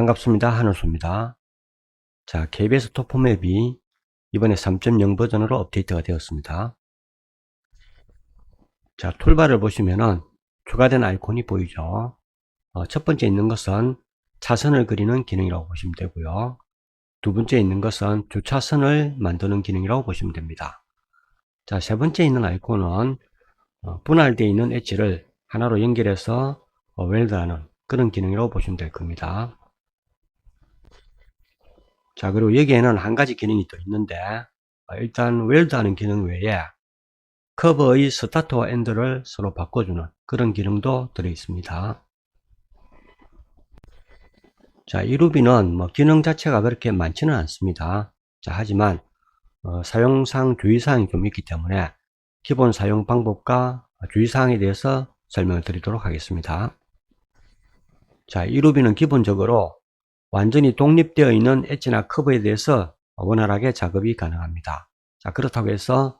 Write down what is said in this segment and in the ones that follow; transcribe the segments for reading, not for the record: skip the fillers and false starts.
반갑습니다. 한울수입니다. 자, KBS 토포맵이 이번에 3.0 버전으로 업데이트가 되었습니다. 자, 툴바를 보시면은 추가된 아이콘이 보이죠. 첫 번째 있는 것은 차선을 그리는 기능이라고 보시면 되고요. 두 번째 있는 것은 주차선을 만드는 기능이라고 보시면 됩니다. 자, 세 번째 있는 아이콘은 분할되어 있는 엣지를 하나로 연결해서 웰드하는 그런 기능이라고 보시면 될 겁니다. 자, 그리고 여기에는 한 가지 기능이 또 있는데 일단 웰드하는 기능 외에 커브의 스타트와 엔드를 서로 바꿔주는 그런 기능도 들어 있습니다. 자, 이 루비는 기능 자체가 그렇게 많지는 않습니다. 자, 하지만 사용상 주의사항이 좀 있기 때문에 기본 사용 방법과 주의사항에 대해서 설명을 드리도록 하겠습니다. 자, 이 루비는 기본적으로 완전히 독립되어 있는 엣지나 커브에 대해서 원활하게 작업이 가능합니다. 자, 그렇다고 해서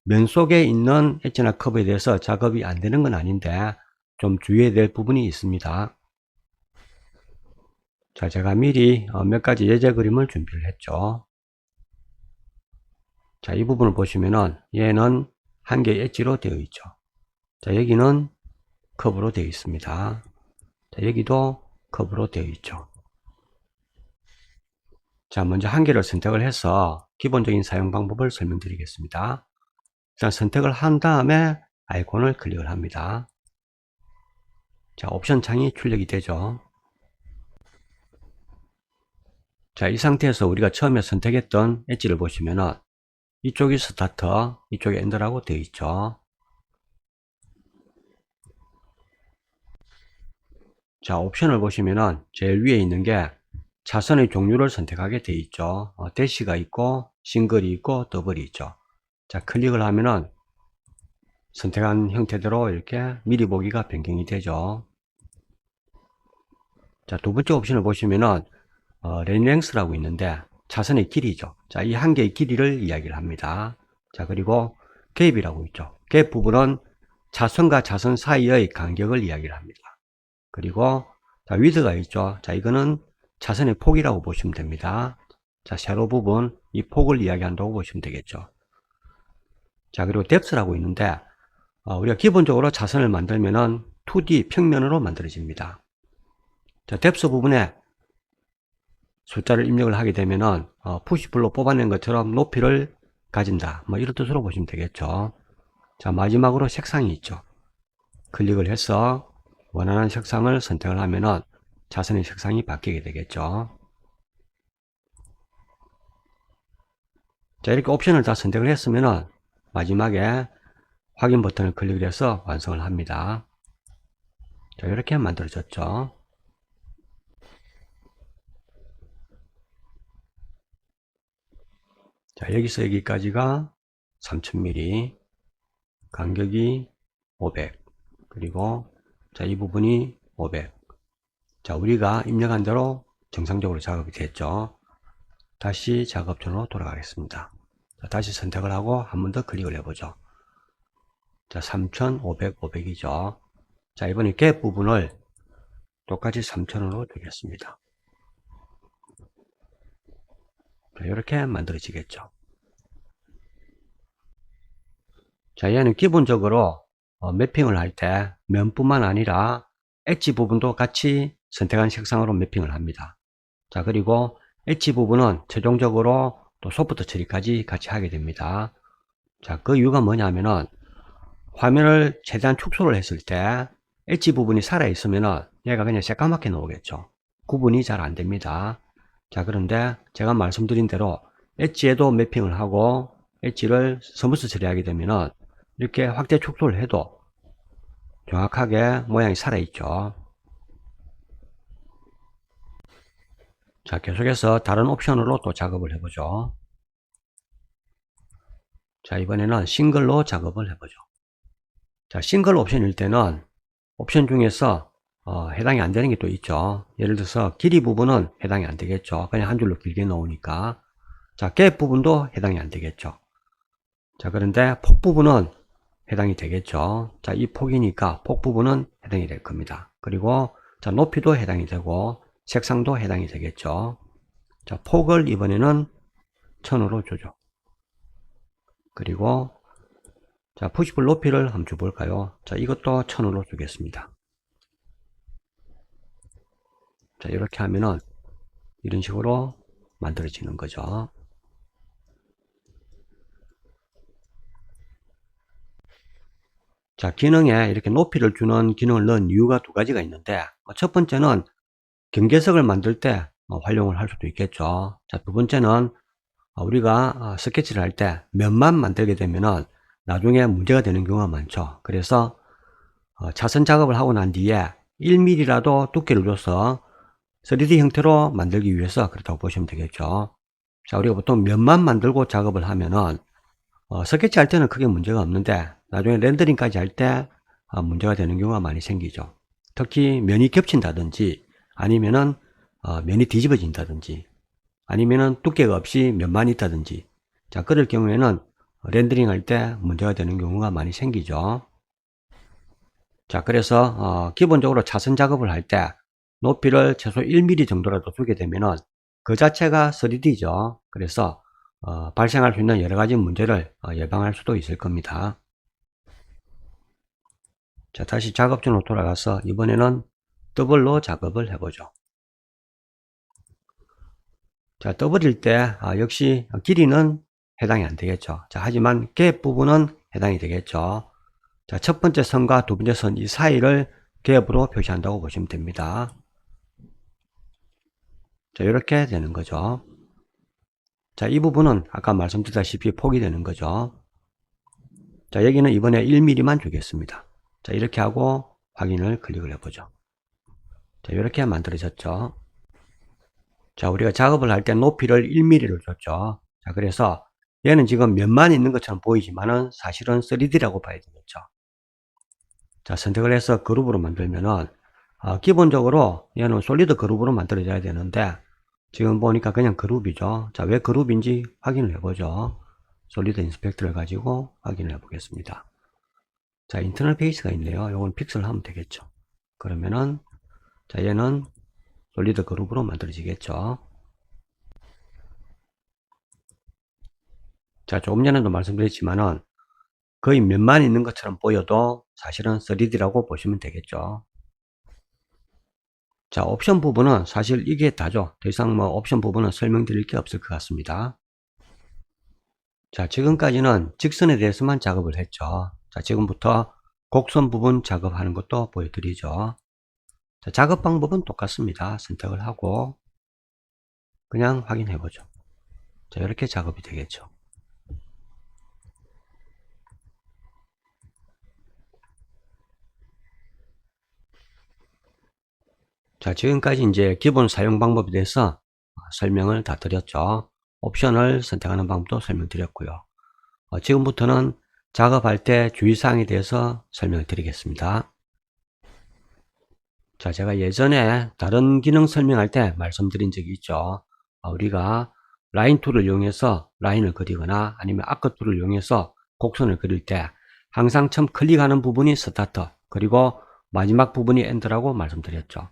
면 속에 있는 엣지나 커브에 대해서 작업이 안 되는 건 아닌데 좀 주의해야 될 부분이 있습니다. 자, 제가 미리 몇 가지 예제 그림을 준비를 했죠. 자, 이 부분을 보시면은 얘는 한 개의 엣지로 되어 있죠. 자, 여기는 커브로 되어 있습니다. 자, 여기도 커브로 되어 있죠. 자, 먼저 한 개를 선택을 해서 기본적인 사용 방법을 설명드리겠습니다. 자, 선택을 한 다음에 아이콘을 클릭을 합니다. 자, 옵션 창이 출력이 되죠. 자, 이 상태에서 우리가 처음에 선택했던 엣지를 보시면은 이쪽이 스타트, 이쪽이 엔드라고 되어 있죠. 자, 옵션을 보시면은 제일 위에 있는 게 차선의 종류를 선택하게 되어 있죠. 대시가 있고 싱글이 있고 더블이 있죠. 자, 클릭을 하면은 선택한 형태대로 이렇게 미리 보기가 변경이 되죠. 자, 두 번째 옵션을 보시면은 렌랭스라고 있는데 차선의 길이죠. 자, 이 한 개의 길이를 이야기를 합니다. 자, 그리고 갭이라고 있죠. 갭 부분은 차선과 차선 사이의 간격을 이야기를 합니다. 그리고 자, 위드가 있죠. 자, 이거는 차선의 폭이라고 보시면 됩니다. 자, 세로 부분 이 폭을 이야기한다고 보시면 되겠죠. 자, 그리고 뎁스라고 있는데 우리가 기본적으로 차선을 만들면은 2D 평면으로 만들어집니다. 자, 뎁스 부분에 숫자를 입력을 하게 되면은 푸시블로 뽑아낸 것처럼 높이를 가진다, 이런 뜻으로 보시면 되겠죠. 자, 마지막으로 색상이 있죠. 클릭을 해서 원하는 색상을 선택을 하면은 차선의 색상이 바뀌게 되겠죠. 자, 이렇게 옵션을 다 선택을 했으면은 마지막에 확인 버튼을 클릭을 해서 완성을 합니다. 자, 이렇게 만들어졌죠. 자, 여기서 여기까지가 3000mm, 간격이 500, 그리고 자, 이 부분이 500. 자, 우리가 입력한 대로 정상적으로 작업이 됐죠. 다시 작업존으로 돌아가겠습니다. 자, 다시 선택을 하고 한 번 더 클릭을 해보죠. 자, 3500, 500이죠. 자, 이번에 갭 부분을 똑같이 3000으로 주겠습니다. 자, 이렇게 만들어지겠죠. 자, 얘는 기본적으로 매핑을 할 때 면뿐만 아니라 엣지 부분도 같이 선택한 색상으로 매핑을 합니다. 자, 그리고 엣지 부분은 최종적으로 또 소프트 처리까지 같이 하게 됩니다. 자, 그 이유가 뭐냐면은 화면을 최대한 축소를 했을 때 엣지 부분이 살아 있으면은 얘가 그냥 새까맣게 나오겠죠. 구분이 잘 안 됩니다. 자, 그런데 제가 말씀드린 대로 엣지에도 매핑을 하고 엣지를 스무스 처리하게 되면은 이렇게 확대 축소를 해도 정확하게 모양이 살아 있죠. 자, 계속해서 다른 옵션으로 또 작업을 해보죠. 자, 이번에는 싱글로 작업을 해보죠. 자, 싱글 옵션일 때는 옵션 중에서 해당이 안 되는 게 또 있죠. 예를 들어서 길이 부분은 해당이 안 되겠죠. 그냥 한 줄로 길게 놓으니까. 자, 갭 부분도 해당이 안 되겠죠. 자, 그런데 폭 부분은 해당이 되겠죠. 자, 이 폭이니까 폭 부분은 해당이 될 겁니다. 그리고 자, 높이도 해당이 되고 색상도 해당이 되겠죠. 자, 폭을 이번에는 1000으로 주죠. 그리고 자, 푸시블 높이를 한번 줘볼까요? 자, 이것도 1000으로 주겠습니다. 자, 이렇게 하면은 이런 식으로 만들어지는 거죠. 자, 기능에 이렇게 높이를 주는 기능을 넣은 이유가 두 가지가 있는데, 첫 번째는 경계석을 만들 때 활용을 할 수도 있겠죠. 자, 두 번째는 우리가 스케치를 할 때 면만 만들게 되면은 나중에 문제가 되는 경우가 많죠. 그래서 차선 작업을 하고 난 뒤에 1mm라도 두께를 줘서 3D 형태로 만들기 위해서 그렇다고 보시면 되겠죠. 자, 우리가 보통 면만 만들고 작업을 하면은 스케치 할 때는 크게 문제가 없는데 나중에 렌더링까지 할 때 문제가 되는 경우가 많이 생기죠. 특히 면이 겹친다든지 아니면은 면이 뒤집어진다든지 아니면은 두께가 없이 면만 있다든지, 자, 그럴 경우에는 렌더링 할 때 문제가 되는 경우가 많이 생기죠. 자, 그래서 기본적으로 차선 작업을 할 때 높이를 최소 1mm 정도라도 주게 되면은 그 자체가 3D죠. 그래서 발생할 수 있는 여러 가지 문제를 예방할 수도 있을 겁니다. 자, 다시 작업존으로 돌아가서 이번에는 더블로 작업을 해보죠. 자, 더블일 때 역시 길이는 해당이 안 되겠죠. 자, 하지만 갭 부분은 해당이 되겠죠. 자, 첫 번째 선과 두 번째 선 이 사이를 갭으로 표시한다고 보시면 됩니다. 자, 이렇게 되는 거죠. 자, 이 부분은 아까 말씀드렸다시피 폭이 되는 거죠. 자, 여기는 이번에 1mm만 주겠습니다. 자, 이렇게 하고 확인을 클릭을 해보죠. 자, 이렇게 만들어졌죠. 자, 우리가 작업을 할 때 높이를 1mm를 줬죠. 자, 그래서 얘는 지금 면만 있는 것처럼 보이지만은 사실은 3D라고 봐야 되겠죠. 자, 선택을 해서 그룹으로 만들면은 기본적으로 얘는 솔리드 그룹으로 만들어져야 되는데 지금 보니까 그냥 그룹이죠. 자, 왜 그룹인지 확인을 해보죠. 솔리드 인스펙터를 가지고 확인을 해보겠습니다. 자, 인터널 페이스가 있네요. 요건 픽셀 하면 되겠죠. 그러면은 자, 얘는 솔리드 그룹으로 만들어지겠죠. 자, 조금 전에도 말씀드렸지만은 거의 면만 있는 것처럼 보여도 사실은 3D라고 보시면 되겠죠. 자, 옵션 부분은 사실 이게 다죠. 더 이상 뭐 옵션 부분은 설명드릴 게 없을 것 같습니다. 자, 지금까지는 직선에 대해서만 작업을 했죠. 자, 지금부터 곡선 부분 작업하는 것도 보여드리죠. 자, 작업 방법은 똑같습니다. 선택을 하고 그냥 확인해 보죠. 자, 이렇게 작업이 되겠죠. 자, 지금까지 이제 기본 사용 방법에 대해서 설명을 다 드렸죠. 옵션을 선택하는 방법도 설명드렸고요. 지금부터는 작업할 때 주의사항에 대해서 설명을 드리겠습니다. 자, 제가 예전에 다른 기능 설명할 때 말씀드린 적이 있죠. 우리가 라인 툴을 이용해서 라인을 그리거나 아니면 아크 툴을 이용해서 곡선을 그릴 때 항상 처음 클릭하는 부분이 스타트, 그리고 마지막 부분이 엔드라고 말씀드렸죠.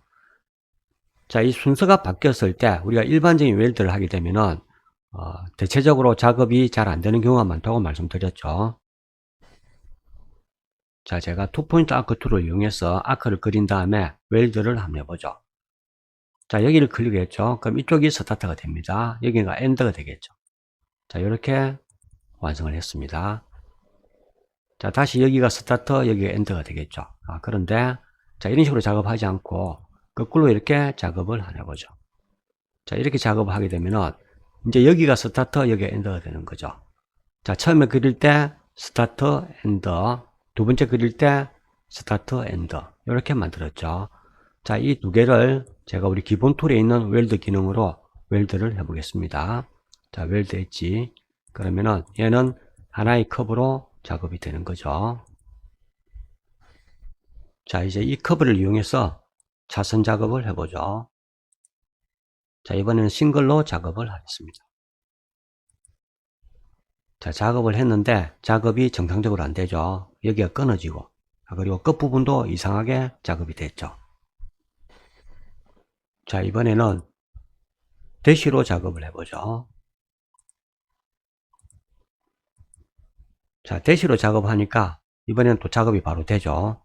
자, 이 순서가 바뀌었을 때 우리가 일반적인 웰드를 하게 되면은 대체적으로 작업이 잘 안 되는 경우가 많다고 말씀드렸죠. 자, 제가 투포인트 아크 툴을 이용해서 아크를 그린 다음에 웰드를 한번 해보죠. 자, 여기를 클릭했죠. 그럼 이쪽이 스타트가 됩니다. 여기가 엔드가 되겠죠. 자, 이렇게 완성을 했습니다. 자, 다시 여기가 스타트, 여기가 엔드가 되겠죠. 그런데 자, 이런 식으로 작업하지 않고 거꾸로 이렇게 작업을 해보죠. 자, 이렇게 작업을 하게 되면은 이제 여기가 스타트, 여기가 엔드가 되는 거죠. 자, 처음에 그릴 때 스타트, 엔드, 두 번째 그릴 때 스타트, 엔드 이렇게 만들었죠. 자, 이 두 개를 제가 우리 기본 툴에 있는 웰드 기능으로 웰드를 해보겠습니다. 자, 웰드 엣지. 그러면은 얘는 하나의 컵으로 작업이 되는 거죠. 자, 이제 이 커브를 이용해서 차선 작업을 해보죠. 자, 이번에는 싱글로 작업을 하겠습니다. 자, 작업을 했는데 작업이 정상적으로 안 되죠. 여기가 끊어지고, 그리고 끝부분도 이상하게 작업이 됐죠. 자, 이번에는 대시로 작업을 해보죠. 자, 대시로 작업하니까 이번에는 또 작업이 바로 되죠.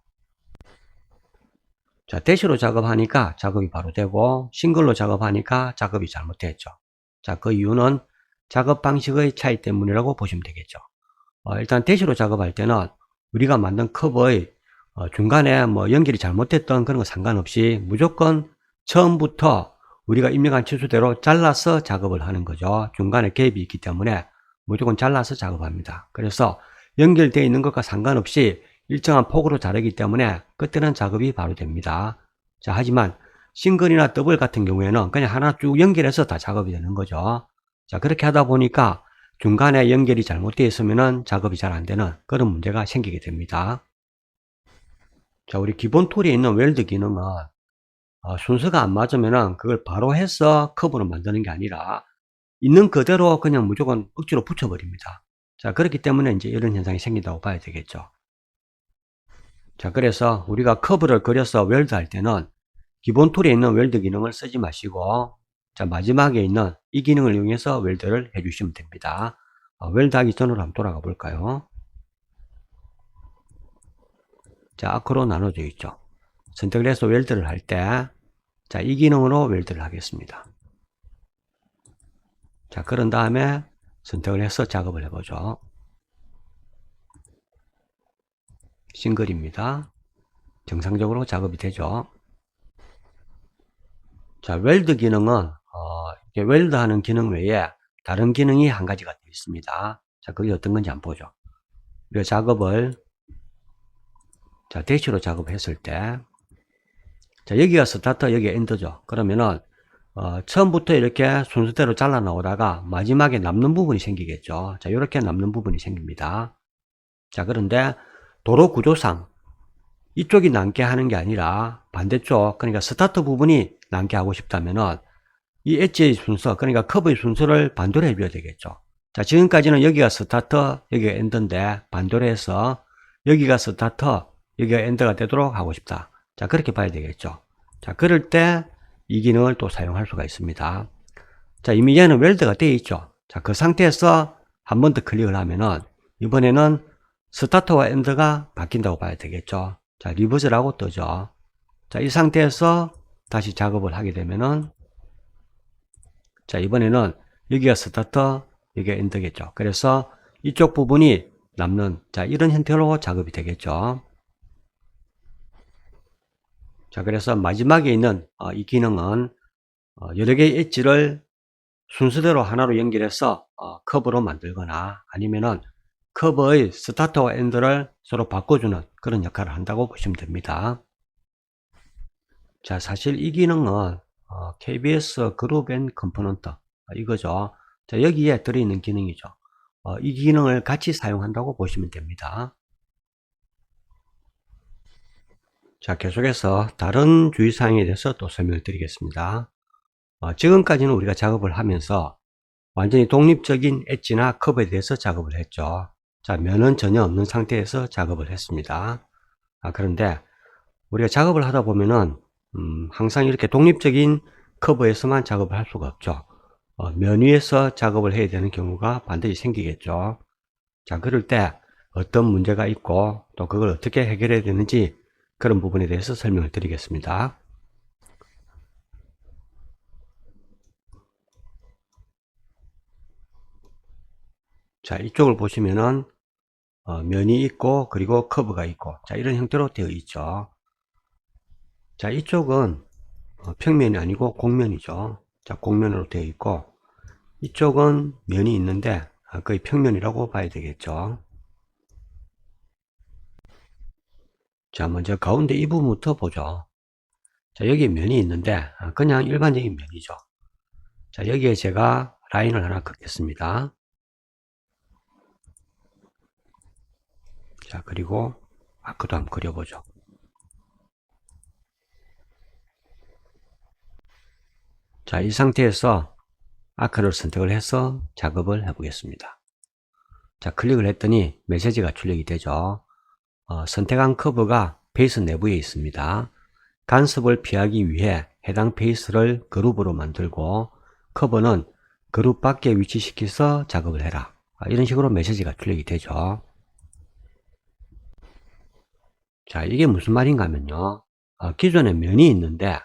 자, 대시로 작업하니까 작업이 바로 되고 싱글로 작업하니까 작업이 잘못됐죠. 자, 그 이유는 작업 방식의 차이 때문이라고 보시면 되겠죠. 일단 대시로 작업할 때는 우리가 만든 컵의 중간에 뭐 연결이 잘못됐던 그런 거 상관없이 무조건 처음부터 우리가 입력한 치수대로 잘라서 작업을 하는 거죠. 중간에 갭이 있기 때문에 무조건 잘라서 작업합니다. 그래서 연결되어 있는 것과 상관없이 일정한 폭으로 자르기 때문에 그때는 작업이 바로 됩니다. 자, 하지만 싱글이나 더블 같은 경우에는 그냥 하나 쭉 연결해서 다 작업이 되는 거죠. 자, 그렇게 하다 보니까 중간에 연결이 잘못되어 있으면 작업이 잘 안 되는 그런 문제가 생기게 됩니다. 자, 우리 기본 툴에 있는 웰드 기능은 순서가 안 맞으면 그걸 바로 해서 커브로 만드는 게 아니라 있는 그대로 그냥 무조건 억지로 붙여버립니다. 자, 그렇기 때문에 이제 이런 현상이 생긴다고 봐야 되겠죠. 자, 그래서 우리가 커브를 그려서 웰드 할 때는 기본 툴에 있는 웰드 기능을 쓰지 마시고, 자, 마지막에 있는 이 기능을 이용해서 웰드를 해주시면 됩니다. 웰드 하기 전으로 한번 돌아가 볼까요? 자, 아크로 나눠져 있죠. 선택을 해서 웰드를 할 때, 자, 이 기능으로 웰드를 하겠습니다. 자, 그런 다음에 선택을 해서 작업을 해보죠. 싱글입니다. 정상적으로 작업이 되죠. 자, 웰드 기능은 웰드 하는 기능 외에 다른 기능이 한 가지가 되어 있습니다. 자, 그게 어떤 건지 한번 보죠. 우리가 작업을 자, 대시로 작업했을 때, 자, 여기가 스타트, 여기가 엔드죠. 그러면은 처음부터 이렇게 순서대로 잘라 나오다가 마지막에 남는 부분이 생기겠죠. 자, 이렇게 남는 부분이 생깁니다. 자, 그런데 도로 구조상 이쪽이 남게 하는 게 아니라 반대쪽, 그러니까 스타트 부분이 남게 하고 싶다면은 이 엣지의 순서, 그러니까 커브의 순서를 반대로 해줘야 되겠죠. 자, 지금까지는 여기가 스타트, 여기가 엔드인데 반대로 해서 여기가 스타트, 여기가 엔드가 되도록 하고 싶다. 자, 그렇게 봐야 되겠죠. 자, 그럴 때 이 기능을 또 사용할 수가 있습니다. 자, 이미 얘는 웰드가 되어 있죠. 자, 그 상태에서 한 번 더 클릭을 하면은 이번에는 스타트와 엔드가 바뀐다고 봐야 되겠죠. 자, 리버스라고 뜨죠. 자, 이 상태에서 다시 작업을 하게 되면은 자, 이번에는 여기가 스타트, 여기가 엔드겠죠. 그래서 이쪽 부분이 남는, 자, 이런 형태로 작업이 되겠죠. 자, 그래서 마지막에 있는 이 기능은 여러 개의 엣지를 순서대로 하나로 연결해서 커브로 만들거나 아니면은 커브의 스타트와 엔드를 서로 바꿔주는 그런 역할을 한다고 보시면 됩니다. 자, 사실 이 기능은 KBS 그룹 앤 컴포넌트 이거죠. 자, 여기에 들어있는 기능이죠. 이 기능을 같이 사용한다고 보시면 됩니다. 자, 계속해서 다른 주의사항에 대해서 또 설명을 드리겠습니다. 지금까지는 우리가 작업을 하면서 완전히 독립적인 엣지나 커브에 대해서 작업을 했죠. 자, 면은 전혀 없는 상태에서 작업을 했습니다. 그런데 우리가 작업을 하다 보면은 항상 이렇게 독립적인 커브에서만 작업을 할 수가 없죠. 면 위에서 작업을 해야 되는 경우가 반드시 생기겠죠. 자, 그럴 때 어떤 문제가 있고 또 그걸 어떻게 해결해야 되는지 그런 부분에 대해서 설명을 드리겠습니다. 자, 이쪽을 보시면은 면이 있고 그리고 커브가 있고 자, 이런 형태로 되어 있죠. 자, 이쪽은 평면이 아니고 곡면이죠. 자, 곡면으로 되어 있고 이쪽은 면이 있는데 거의 평면이라고 봐야 되겠죠. 자, 먼저 가운데 이 부분부터 보죠. 자, 여기 면이 있는데 그냥 일반적인 면이죠. 자, 여기에 제가 라인을 하나 긋겠습니다. 자, 그리고 아크도 한번 그려보죠. 자, 이 상태에서 아크를 선택을 해서 작업을 해보겠습니다. 자, 클릭을 했더니 메시지가 출력이 되죠. 선택한 커브가 베이스 내부에 있습니다. 간섭을 피하기 위해 해당 페이스를 그룹으로 만들고 커버는 그룹 밖에 위치시켜서 작업을 해라. 이런 식으로 메시지가 출력이 되죠. 자, 이게 무슨 말인가 하면요. 기존에 면이 있는데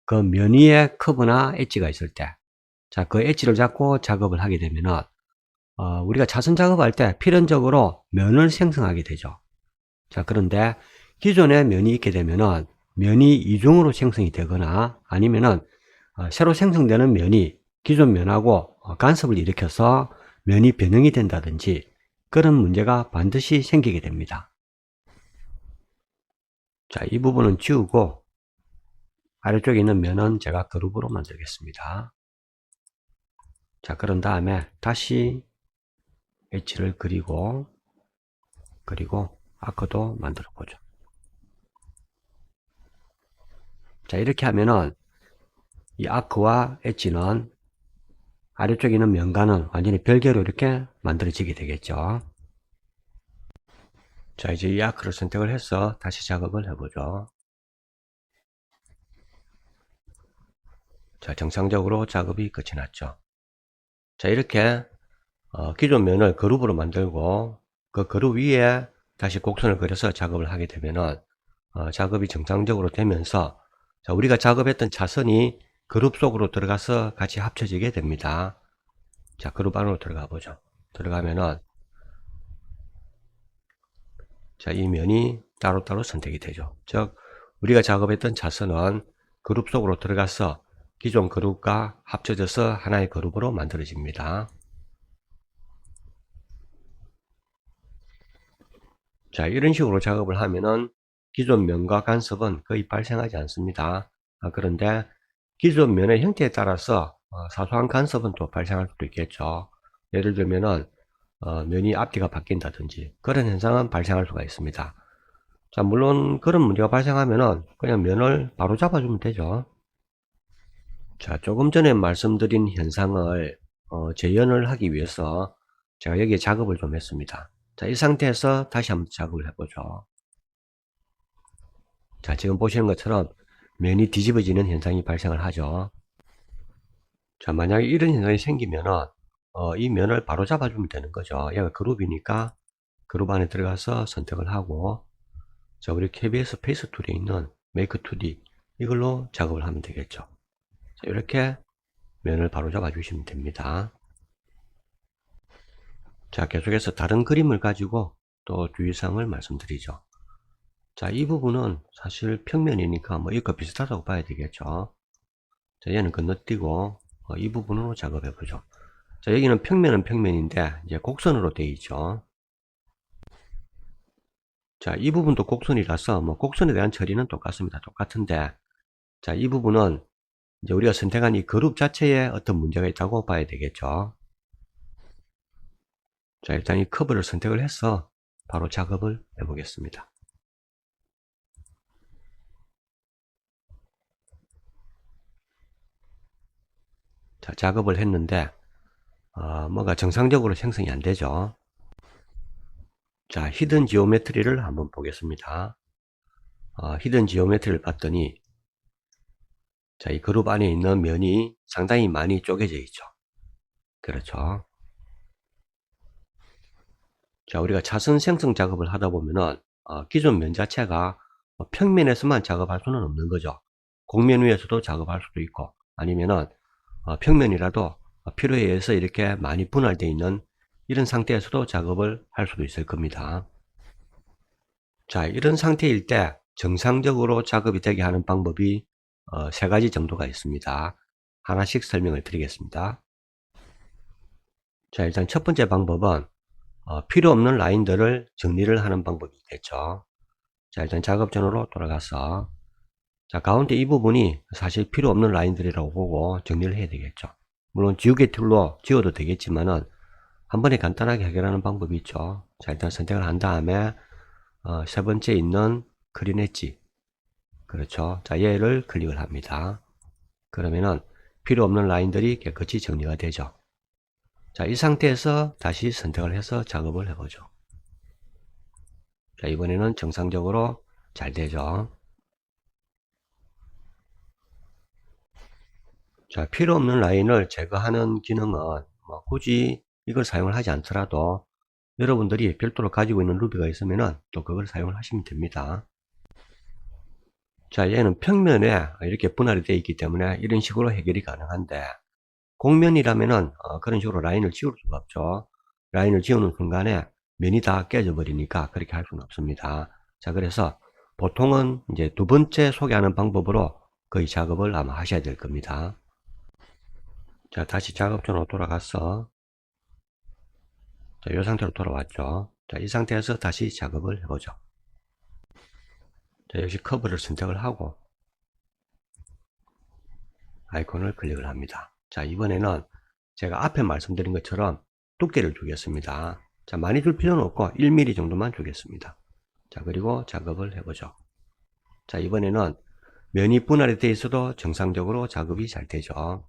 그 면 위에 커브나 엣지가 있을 때, 자, 그 엣지를 잡고 작업을 하게 되면은 우리가 차선 작업할 때 필연적으로 면을 생성하게 되죠. 자, 그런데 기존에 면이 있게 되면은 면이 이중으로 생성이 되거나 아니면은 새로 생성되는 면이 기존 면하고 간섭을 일으켜서 면이 변형이 된다든지 그런 문제가 반드시 생기게 됩니다. 자, 이 부분은 지우고 아래쪽에 있는 면은 제가 그룹으로 만들겠습니다. 자, 그런 다음에 다시 엣지를 그리고 아크도 만들어 보죠. 자, 이렇게 하면은 이 아크와 엣지는 아래쪽에 있는 면과는 완전히 별개로 이렇게 만들어지게 되겠죠. 자, 이제 이 아크를 선택을 해서 다시 작업을 해보죠. 자, 정상적으로 작업이 끝이 났죠. 자, 이렇게 기존 면을 그룹으로 만들고 그 그룹 위에 다시 곡선을 그려서 작업을 하게 되면은 작업이 정상적으로 되면서 자, 우리가 작업했던 차선이 그룹 속으로 들어가서 같이 합쳐지게 됩니다. 자, 그룹 안으로 들어가 보죠. 들어가면은 자, 이 면이 따로따로 선택이 되죠. 즉 우리가 작업했던 차선은 그룹 속으로 들어가서 기존 그룹과 합쳐져서 하나의 그룹으로 만들어집니다. 자, 이런 식으로 작업을 하면은 기존 면과 간섭은 거의 발생하지 않습니다. 그런데 기존 면의 형태에 따라서 사소한 간섭은 또 발생할 수도 있겠죠. 예를 들면은 면이 앞뒤가 바뀐다든지 그런 현상은 발생할 수가 있습니다. 자, 물론 그런 문제가 발생하면은 그냥 면을 바로 잡아주면 되죠. 자, 조금 전에 말씀드린 현상을 재현을 하기 위해서 제가 여기에 작업을 좀 했습니다. 자, 이 상태에서 다시 한번 작업을 해보죠. 자, 지금 보시는 것처럼 면이 뒤집어지는 현상이 발생을 하죠. 자, 만약에 이런 현상이 생기면은 이 면을 바로 잡아주면 되는 거죠. 얘가 그룹이니까 그룹 안에 들어가서 선택을 하고 자, 우리 KBS 페이스 툴에 있는 Make 2D 이걸로 작업을 하면 되겠죠. 자, 이렇게 면을 바로 잡아 주시면 됩니다. 자, 계속해서 다른 그림을 가지고 또 주의사항을 말씀드리죠. 자, 이 부분은 사실 평면이니까 뭐 이거 비슷하다고 봐야 되겠죠. 자, 얘는 건너뛰고 이 부분으로 작업해 보죠. 자, 여기는 평면은 평면인데 이제 곡선으로 되어 있죠. 자, 이 부분도 곡선이라서 뭐 곡선에 대한 처리는 똑같습니다. 똑같은데 자, 이 부분은 이제 우리가 선택한 이 그룹 자체에 어떤 문제가 있다고 봐야 되겠죠. 자, 일단 이 커브를 선택을 해서 바로 작업을 해 보겠습니다. 자, 작업을 했는데 뭔가 정상적으로 생성이 안 되죠. 자, 히든 지오메트리를 한번 보겠습니다. 히든 지오메트리를 봤더니 자, 이 그룹 안에 있는 면이 상당히 많이 쪼개져 있죠. 그렇죠. 자, 우리가 차선 생성 작업을 하다 보면은 기존 면 자체가 평면에서만 작업할 수는 없는 거죠. 곡면 위에서도 작업할 수도 있고 아니면은 평면이라도 필요에 의해서 이렇게 많이 분할되어 있는 이런 상태에서도 작업을 할 수도 있을 겁니다. 자, 이런 상태일 때 정상적으로 작업이 되게 하는 방법이 세 가지 정도가 있습니다. 하나씩 설명을 드리겠습니다. 자, 일단 첫 번째 방법은 필요 없는 라인들을 정리를 하는 방법이 있겠죠. 자, 일단 작업전으로 돌아가서 자, 가운데 이 부분이 사실 필요 없는 라인들이라고 보고 정리를 해야 되겠죠. 물론 지우개 툴로 지워도 되겠지만은 한 번에 간단하게 해결하는 방법이 있죠. 자, 일단 선택을 한 다음에 세 번째 있는 클린 엣지, 그렇죠. 자, 얘를 클릭을 합니다. 그러면은 필요 없는 라인들이 깨끗이 정리가 되죠. 자, 이 상태에서 다시 선택을 해서 작업을 해보죠. 자, 이번에는 정상적으로 잘 되죠. 자, 필요 없는 라인을 제거하는 기능은 뭐 굳이 이걸 사용을 하지 않더라도 여러분들이 별도로 가지고 있는 루비가 있으면은 또 그걸 사용을 하시면 됩니다. 자, 얘는 평면에 이렇게 분할이 되어 있기 때문에 이런 식으로 해결이 가능한데, 곡면이라면은 그런 식으로 라인을 지울 수가 없죠. 라인을 지우는 순간에 면이 다 깨져 버리니까 그렇게 할 수는 없습니다. 자, 그래서 보통은 이제 두 번째 소개하는 방법으로 거의 작업을 아마 하셔야 될 겁니다. 자, 다시 작업존으로 돌아갔어. 자, 이 상태로 돌아왔죠. 자, 이 상태에서 다시 작업을 해보죠. 자, 역시 커브를 선택을 하고 아이콘을 클릭을 합니다. 자, 이번에는 제가 앞에 말씀드린 것처럼 두께를 주겠습니다. 자, 많이 줄 필요는 없고 1mm 정도만 주겠습니다. 자, 그리고 작업을 해보죠. 자, 이번에는 면이 분할이 되어 있어도 정상적으로 작업이 잘 되죠.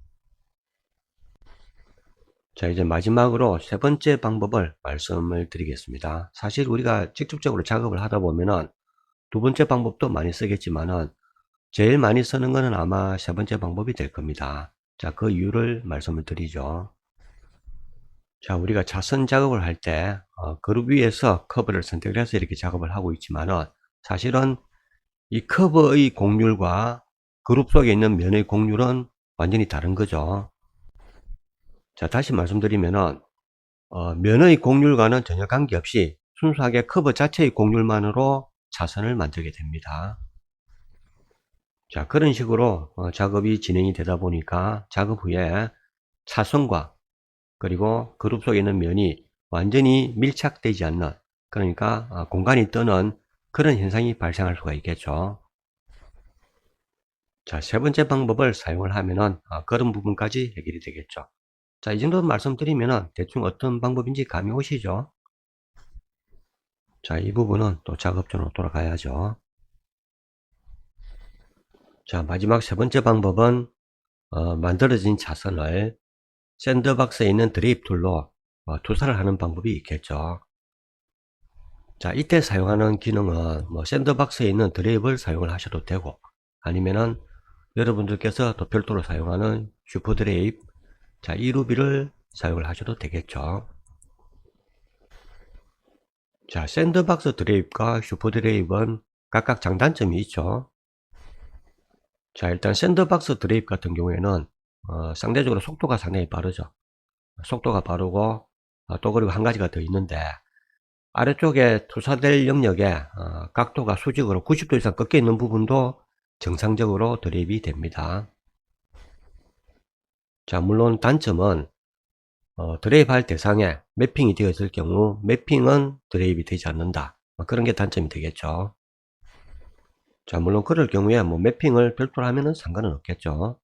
자, 이제 마지막으로 세 번째 방법을 말씀을 드리겠습니다. 사실 우리가 직접적으로 작업을 하다 보면은 두 번째 방법도 많이 쓰겠지만은 제일 많이 쓰는 거는 아마 세 번째 방법이 될 겁니다. 자, 그 이유를 말씀을 드리죠. 자, 우리가 차선 작업을 할 때 그룹 위에서 커브를 선택을 해서 이렇게 작업을 하고 있지만은 사실은 이 커브의 곡률과 그룹 속에 있는 면의 곡률은 완전히 다른 거죠. 자, 다시 말씀드리면은 면의 곡률과는 전혀 관계없이 순수하게 커브 자체의 곡률만으로 차선을 만들게 됩니다. 자, 그런 식으로 작업이 진행이 되다 보니까 작업 후에 차선과 그리고 그룹 속에 있는 면이 완전히 밀착되지 않는, 그러니까 공간이 뜨는 그런 현상이 발생할 수가 있겠죠. 자, 세 번째 방법을 사용을 하면은 그런 부분까지 해결이 되겠죠. 자, 이 정도 말씀드리면은 대충 어떤 방법인지 감이 오시죠? 자, 이 부분은 또 작업존으로 돌아가야죠. 자, 마지막 세 번째 방법은 만들어진 차선을 샌드박스에 있는 드레이프 툴로 투사를 하는 방법이 있겠죠. 자, 이때 사용하는 기능은 뭐 샌드박스에 있는 드레이프를 사용을 하셔도 되고, 아니면은 여러분들께서 또 별도로 사용하는 슈퍼 드레이프, 자, 이 루비를 사용을 하셔도 되겠죠. 자, 샌드박스 드레이프과 슈퍼 드레이프는 각각 장단점이 있죠. 자, 일단 샌드박스 드레이프 같은 경우에는 상대적으로 속도가 상당히 빠르죠. 속도가 빠르고 또 그리고 한 가지가 더 있는데, 아래쪽에 투사될 영역에 각도가 수직으로 90도 이상 꺾여 있는 부분도 정상적으로 드레이프이 됩니다. 자, 물론 단점은 드레이프 할 대상에 매핑이 되어 있을 경우 매핑은 드레이프이 되지 않는다, 그런 게 단점이 되겠죠. 자, 물론 그럴 경우에 뭐 매핑을 별도로 하면은 상관은 없겠죠.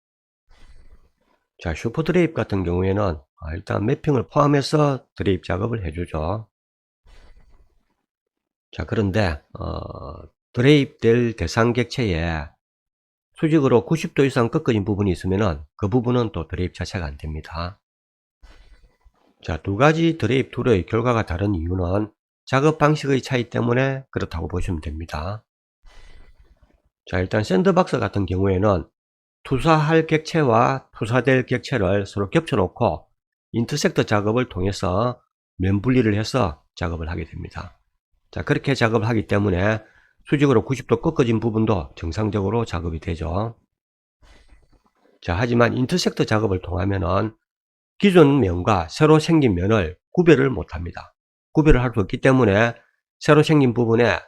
자, 슈퍼 드레이프 같은 경우에는 일단 매핑을 포함해서 드레이프 작업을 해주죠. 자, 그런데 드레이프 될 대상 객체에 수직으로 90도 이상 꺾어진 부분이 있으면은 그 부분은 또 드레이프 자체가 안 됩니다. 자, 두 가지 드레이프 툴의 결과가 다른 이유는 작업 방식의 차이 때문에 그렇다고 보시면 됩니다. 자, 일단 샌드박스 같은 경우에는 투사할 객체와 투사될 객체를 서로 겹쳐놓고 인터섹터 작업을 통해서 면 분리를 해서 작업을 하게 됩니다. 자, 그렇게 작업을 하기 때문에 수직으로 90도 꺾어진 부분도 정상적으로 작업이 되죠. 자, 하지만 인터섹터 작업을 통하면은 기존 면과 새로 생긴 면을 구별을 못합니다. 구별을 할 수 없기 때문에 새로 생긴 부분에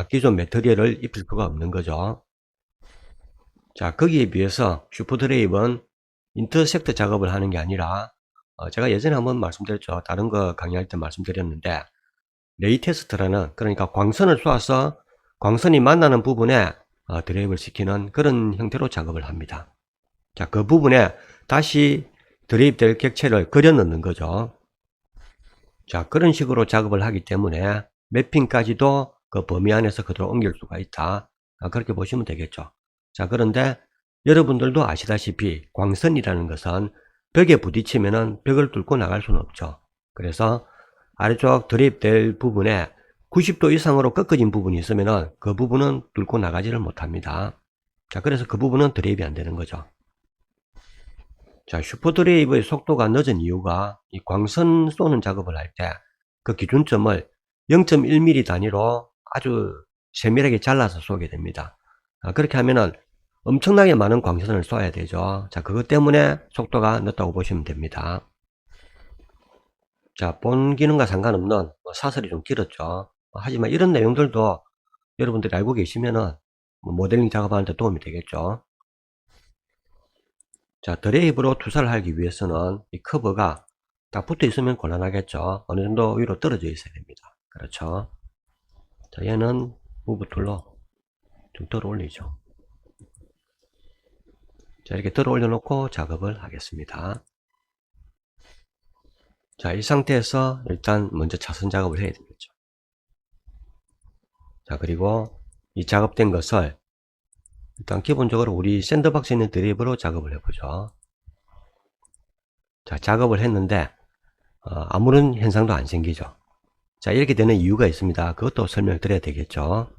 기존 매트리얼을 입힐 수가 없는 거죠. 자, 거기에 비해서 슈퍼드레이브는 인터섹터 작업을 하는 게 아니라 제가 예전에 한번 말씀드렸죠. 다른 거 강의할 때 말씀드렸는데, 레이 테스트라는, 그러니까 광선을 쏘아서 광선이 만나는 부분에 드레이브를 시키는 그런 형태로 작업을 합니다. 자, 그 부분에 다시 드레이브 될 객체를 그려 넣는 거죠. 자, 그런 식으로 작업을 하기 때문에 매핑까지도 그 범위 안에서 그대로 옮길 수가 있다, 그렇게 보시면 되겠죠. 자, 그런데 여러분들도 아시다시피 광선이라는 것은 벽에 부딪히면은 벽을 뚫고 나갈 수는 없죠. 그래서 아래쪽 드레이프 될 부분에 90도 이상으로 꺾어진 부분이 있으면은 그 부분은 뚫고 나가지를 못합니다. 자, 그래서 그 부분은 드레이프이 안 되는 거죠. 자, 슈퍼드레이브의 속도가 늦은 이유가 이 광선 쏘는 작업을 할 때 그 기준점을 0.1mm 단위로 아주 세밀하게 잘라서 쏘게 됩니다. 그렇게 하면은 엄청나게 많은 광선을 쏘아야 되죠. 자, 그것 때문에 속도가 늦다고 보시면 됩니다. 자, 본 기능과 상관없는 사설이 좀 길었죠. 하지만 이런 내용들도 여러분들이 알고 계시면은 모델링 작업하는데 도움이 되겠죠. 자, 드레이브로 투사를 하기 위해서는 이 커브가 딱 붙어 있으면 곤란하겠죠. 어느 정도 위로 떨어져 있어야 됩니다. 그렇죠. 자, 얘는 무브 툴로 좀 들어 올리죠. 자, 이렇게 들어 올려놓고 작업을 하겠습니다. 자, 이 상태에서 일단 먼저 차선 작업을 해야 되겠죠. 자, 그리고 이 작업된 것을 일단 기본적으로 우리 샌드박스에 있는 드레이브로 작업을 해보죠. 자, 작업을 했는데 아무런 현상도 안 생기죠. 자, 이렇게 되는 이유가 있습니다. 그것도 설명을 드려야 되겠죠.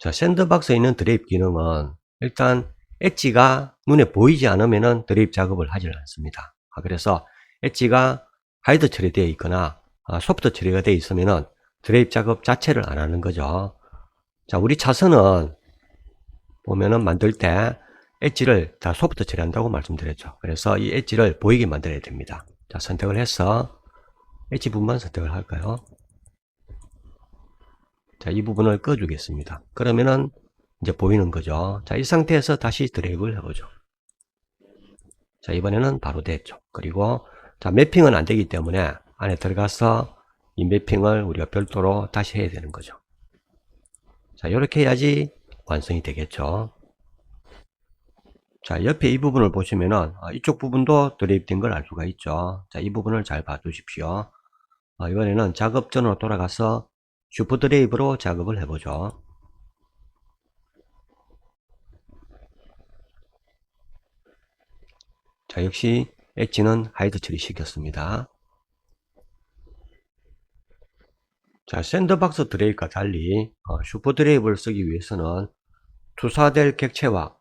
자, 샌드박스에 있는 드레이프 기능은 일단 엣지가 눈에 보이지 않으면 드레이프 작업을 하지 않습니다. 그래서 엣지가 하이드 처리되어 있거나 소프트 처리가 되어 있으면 드레이프 작업 자체를 안 하는 거죠. 자, 우리 차선은 보면은 만들 때 엣지를 다 소프트 처리한다고 말씀드렸죠. 그래서 이 엣지를 보이게 만들어야 됩니다. 자, 선택을 해서 엣지 부분만 선택을 할까요? 자, 이 부분을 꺼주겠습니다. 그러면은 이제 보이는 거죠. 자, 이 상태에서 다시 드래그를 해보죠. 자, 이번에는 바로 됐죠. 그리고 자, 매핑은 안 되기 때문에 안에 들어가서 이 매핑을 우리가 별도로 다시 해야 되는 거죠. 자, 이렇게 해야지 완성이 되겠죠. 자, 옆에 이 부분을 보시면은 이쪽 부분도 드레이프 된 걸 알 수가 있죠. 자, 이 부분을 잘 봐주십시오. 이번에는 작업 전으로 돌아가서 슈퍼 드레이브로 작업을 해보죠. 자, 역시 엣지는 하이드 처리 시켰습니다. 자, 샌드박스 드레이브와 달리 슈퍼 드레이브를 쓰기 위해서는 투사될 객체와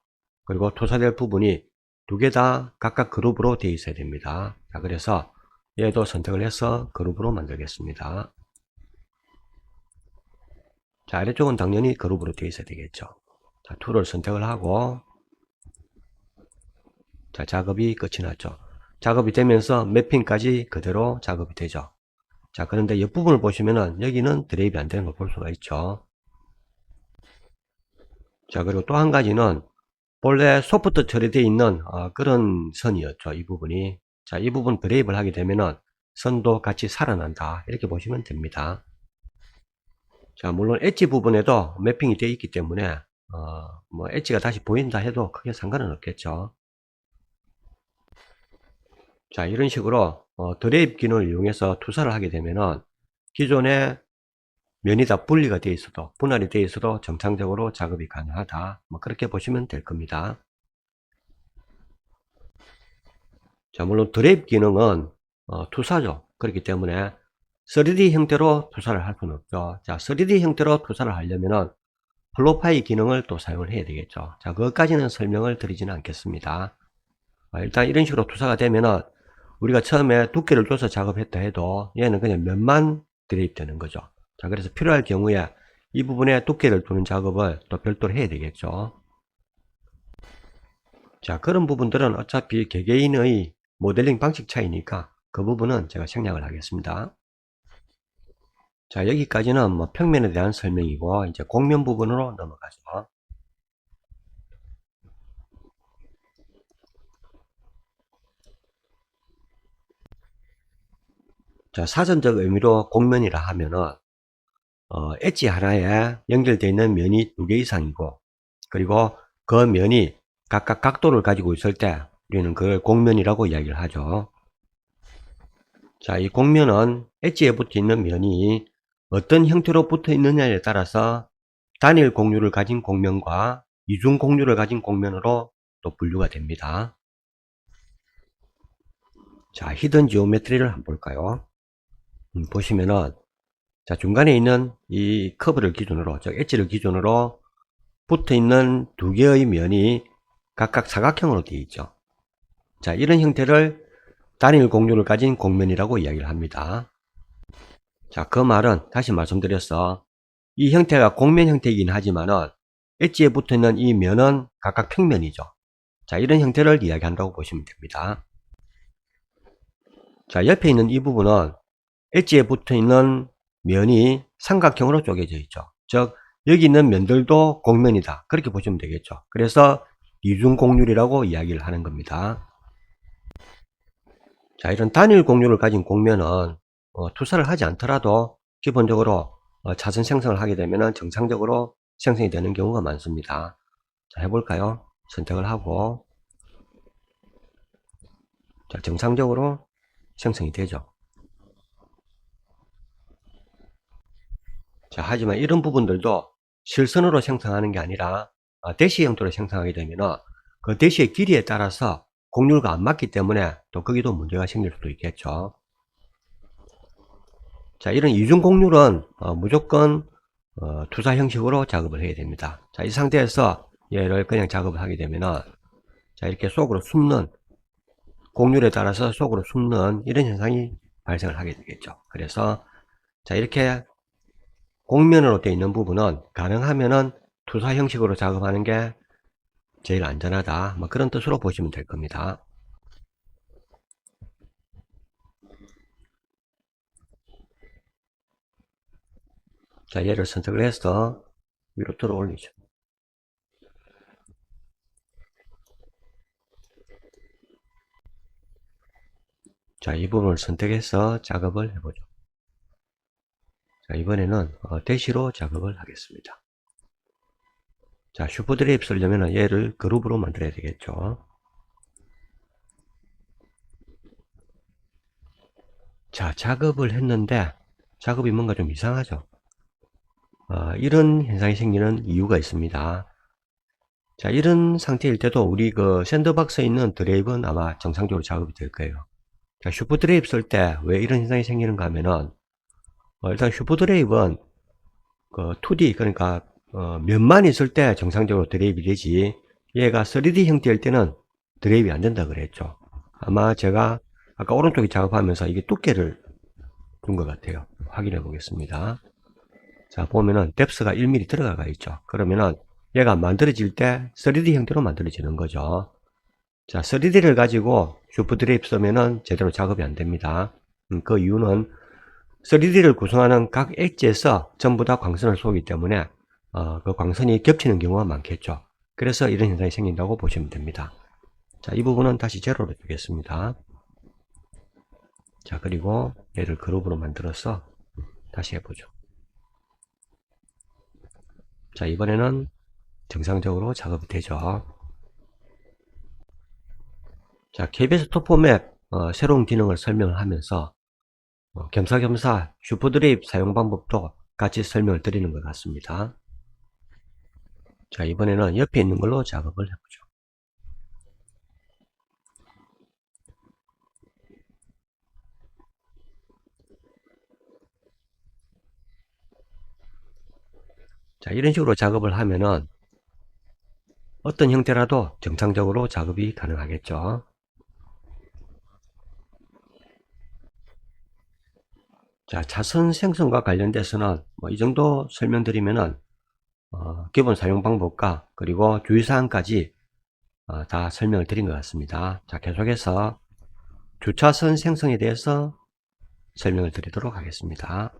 그리고 투사될 부분이 두 개 다 각각 그룹으로 되어 있어야 됩니다. 자, 그래서 얘도 선택을 해서 그룹으로 만들겠습니다. 자, 아래쪽은 당연히 그룹으로 되어 있어야 되겠죠. 자, 툴을 선택을 하고 자, 작업이 끝이 났죠. 작업이 되면서 매핑까지 그대로 작업이 되죠. 자, 그런데 옆부분을 보시면은 여기는 드레이브 안 되는 걸 볼 수가 있죠. 자, 그리고 또 한 가지는 본래 소프트 처리되어 있는 그런 선이었죠. 이 부분이. 자, 이 부분 드레이브를 하게 되면은 선도 같이 살아난다. 이렇게 보시면 됩니다. 자, 물론 엣지 부분에도 매핑이 되어 있기 때문에 뭐 엣지가 다시 보인다 해도 크게 상관은 없겠죠. 자, 이런 식으로 드레이프 기능을 이용해서 투사를 하게 되면은 기존에 면이 다 분리가 되어 있어도 분할이 되어 있어도 정상적으로 작업이 가능하다. 뭐 그렇게 보시면 될 겁니다. 자, 물론 드레이프 기능은 투사죠. 그렇기 때문에 3D 형태로 투사를 할 수는 없죠. 자, 3D 형태로 투사를 하려면은 플로파이 기능을 또 사용을 해야 되겠죠. 자, 그것까지는 설명을 드리지는 않겠습니다. 일단 이런 식으로 투사가 되면은 우리가 처음에 두께를 줘서 작업했다 해도 얘는 그냥 면만 드레이프 되는 거죠. 자, 그래서 필요할 경우에 이 부분에 두께를 두는 작업을 또 별도로 해야 되겠죠. 자, 그런 부분들은 어차피 개개인의 모델링 방식 차이니까 그 부분은 제가 생략을 하겠습니다. 자, 여기까지는 뭐 평면에 대한 설명이고 이제 곡면 부분으로 넘어가죠. 자, 사전적 의미로 곡면이라 하면은 엣지 하나에 연결되어 있는 면이 2개 이상이고 그리고 그 면이 각각 각도를 가지고 있을 때 우리는 그걸 곡면이라고 이야기를 하죠. 자, 이 곡면은 엣지에 붙어 있는 면이 어떤 형태로 붙어 있느냐에 따라서 단일 곡률을 가진 곡면과 이중 곡률을 가진 곡면으로 또 분류가 됩니다. 자, 히든 지오메트리를 한번 볼까요? 보시면은 자, 중간에 있는 이 커브를 기준으로, 즉 엣지를 기준으로 붙어 있는 두 개의 면이 각각 사각형으로 되어 있죠. 자, 이런 형태를 단일 공률을 가진 곡면이라고 이야기를 합니다. 자, 그 말은 다시 말씀드려서 이 형태가 곡면 형태이긴 하지만은 엣지에 붙어 있는 이 면은 각각 평면이죠. 자, 이런 형태를 이야기한다고 보시면 됩니다. 자, 옆에 있는 이 부분은 엣지에 붙어 있는 면이 삼각형으로 쪼개져 있죠. 즉, 여기 있는 면들도 곡면이다. 그렇게 보시면 되겠죠. 그래서 이중곡률이라고 이야기를 하는 겁니다. 자, 이런 단일 곡률을 가진 곡면은 투사를 하지 않더라도 기본적으로 차선 생성을 하게 되면 정상적으로 생성이 되는 경우가 많습니다. 자, 해볼까요? 선택을 하고, 자, 정상적으로 생성이 되죠. 자, 하지만 이런 부분들도 실선으로 생성하는 게 아니라 대시 형태로 생성하게 되면 그 대시의 길이에 따라서 곡률과 안 맞기 때문에 또 거기도 문제가 생길 수도 있겠죠. 자, 이런 이중 곡률은 무조건 투사 형식으로 작업을 해야 됩니다. 자, 이 상태에서 얘를 그냥 작업을 하게 되면은 자, 이렇게 속으로 숨는 곡률에 따라서 속으로 숨는 이런 현상이 발생을 하게 되겠죠. 그래서 자, 이렇게 곡면으로 되어 있는 부분은 가능하면은 투사 형식으로 작업하는 게 제일 안전하다. 뭐 그런 뜻으로 보시면 될 겁니다. 자, 얘를 선택을 해서 위로 들어 올리죠. 자, 이 부분을 선택해서 작업을 해보죠. 자, 이번에는 대시로 작업을 하겠습니다. 자, 슈퍼드립 쓰려면 얘를 그룹으로 만들어야 되겠죠. 자, 작업을 했는데 작업이 뭔가 좀 이상하죠. 이런 현상이 생기는 이유가 있습니다. 자, 이런 상태일 때도 우리 그 샌드박스에 있는 드레이브는 아마 정상적으로 작업이 될 거예요. 자, 슈퍼드레이브 쓸 때 왜 이런 현상이 생기는가 하면은 일단 슈퍼드레이브는 그 2D 그러니까 면만 있을 때 정상적으로 드레이브이 되지 얘가 3D 형태일 때는 드레이브이 안 된다 그랬죠. 아마 제가 아까 오른쪽에 작업하면서 이게 두께를 준 것 같아요. 확인해 보겠습니다. 자, 보면은 뎁스가 1mm 들어가 있죠. 그러면은 얘가 만들어질 때 3D 형태로 만들어지는 거죠. 자, 3D를 가지고 슈퍼드레이브 쓰면은 제대로 작업이 안 됩니다. 그 이유는 3D를 구성하는 각 엣지에서 전부 다 광선을 쏘기 때문에 그 광선이 겹치는 경우가 많겠죠. 그래서 이런 현상이 생긴다고 보시면 됩니다. 자, 이 부분은 다시 제로로 두겠습니다. 자, 그리고 얘를 그룹으로 만들어서 다시 해보죠. 자, 이번에는 정상적으로 작업이 되죠. 자, KBS 토포맵 새로운 기능을 설명을 하면서 겸사겸사 슈퍼드립 사용 방법도 같이 설명을 드리는 것 같습니다. 자, 이번에는 옆에 있는 걸로 작업을 해보죠. 자, 이런 식으로 작업을 하면은 어떤 형태라도 정상적으로 작업이 가능하겠죠. 자, 차선 생성과 관련돼서는 뭐 이 정도 설명드리면은 기본 사용 방법과 그리고 주의사항까지 다 설명을 드린 것 같습니다. 자, 계속해서 주차선 생성에 대해서 설명을 드리도록 하겠습니다.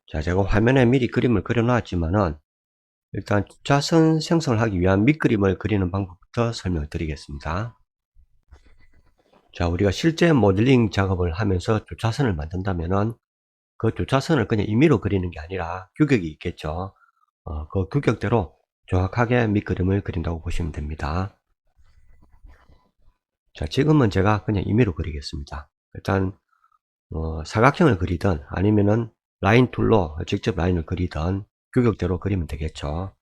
자, 제가 화면에 미리 그림을 그려 놨지만은 일단 주차선 생성을 하기 위한 밑그림을 그리는 방법부터 설명을 드리겠습니다. 자, 우리가 실제 모델링 작업을 하면서 주차선을 만든다면은 그 주차선을 그냥 임의로 그리는 게 아니라 규격이 있겠죠. 그 규격대로 정확하게 밑그림을 그린다고 보시면 됩니다. 자, 지금은 제가 그냥 임의로 그리겠습니다. 일단 사각형을 그리든 아니면은 라인 툴로 직접 라인을 그리든 규격대로 그리면 되겠죠.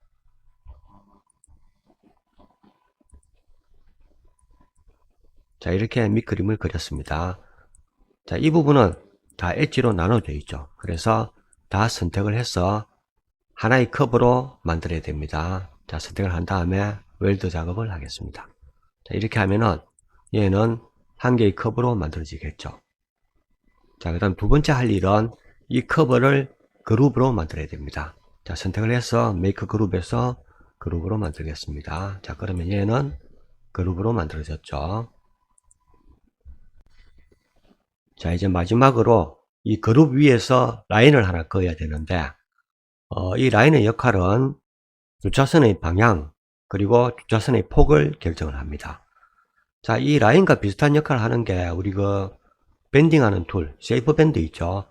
자, 이렇게 밑그림을 그렸습니다. 자, 이 부분은 다 엣지로 나눠져 있죠. 그래서 다 선택을 해서 하나의 컵으로 만들어야 됩니다. 자, 선택을 한 다음에 웰드 작업을 하겠습니다. 자, 이렇게 하면은 얘는 한 개의 커브로 만들어지겠죠. 자, 그 다음 두 번째 할 일은 이 커브를 그룹으로 만들어야 됩니다. 자, 선택을 해서 메이크 그룹에서 그룹으로 만들겠습니다. 자, 그러면 얘는 그룹으로 만들어졌죠. 자, 이제 마지막으로 이 그룹 위에서 라인을 하나 그어야 되는데, 이 라인의 역할은 주차선의 방향, 그리고 주차선의 폭을 결정을 합니다. 자, 이 라인과 비슷한 역할을 하는 게 우리 그 밴딩하는 툴, 쉐이프 밴드 있죠.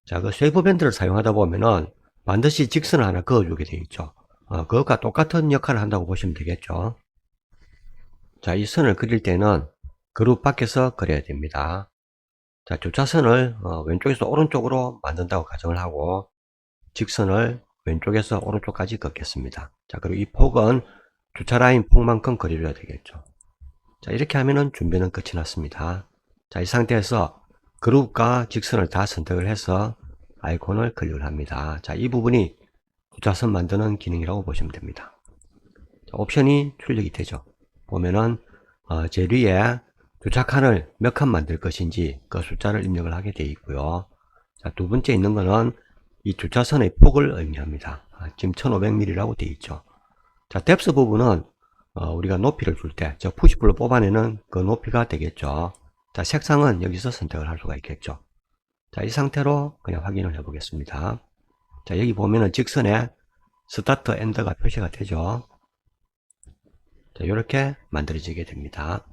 자, 그 쉐이프 밴드를 사용하다 보면은 반드시 직선을 하나 그어주게 되어 있죠. 그것과 똑같은 역할을 한다고 보시면 되겠죠. 자, 이 선을 그릴 때는 그룹 밖에서 그려야 됩니다. 자, 주차선을 왼쪽에서 오른쪽으로 만든다고 가정을 하고 직선을 왼쪽에서 오른쪽까지 긋겠습니다. 자, 그리고 이 폭은 주차 라인 폭만큼 그려줘야 되겠죠. 자, 이렇게 하면은 준비는 끝이 났습니다. 자, 이 상태에서 그룹과 직선을 다 선택을 해서 아이콘을 클릭을 합니다. 자, 이 부분이 주차선 만드는 기능이라고 보시면 됩니다. 자, 옵션이 출력이 되죠. 보면은 제일 위에 주차칸을 몇 칸 만들 것인지 그 숫자를 입력을 하게 되어 있고요. 자, 두 번째 있는 거는 이 주차선의 폭을 의미합니다. 지금 1500mm라고 되어 있죠. 자, 뎁스 부분은 우리가 높이를 줄 때 저 푸시블로 뽑아내는 그 높이가 되겠죠. 자, 색상은 여기서 선택을 할 수가 있겠죠. 자, 이 상태로 그냥 확인을 해 보겠습니다. 자, 여기 보면은 직선에 스타트 엔드가 표시가 되죠. 자, 이렇게 만들어지게 됩니다.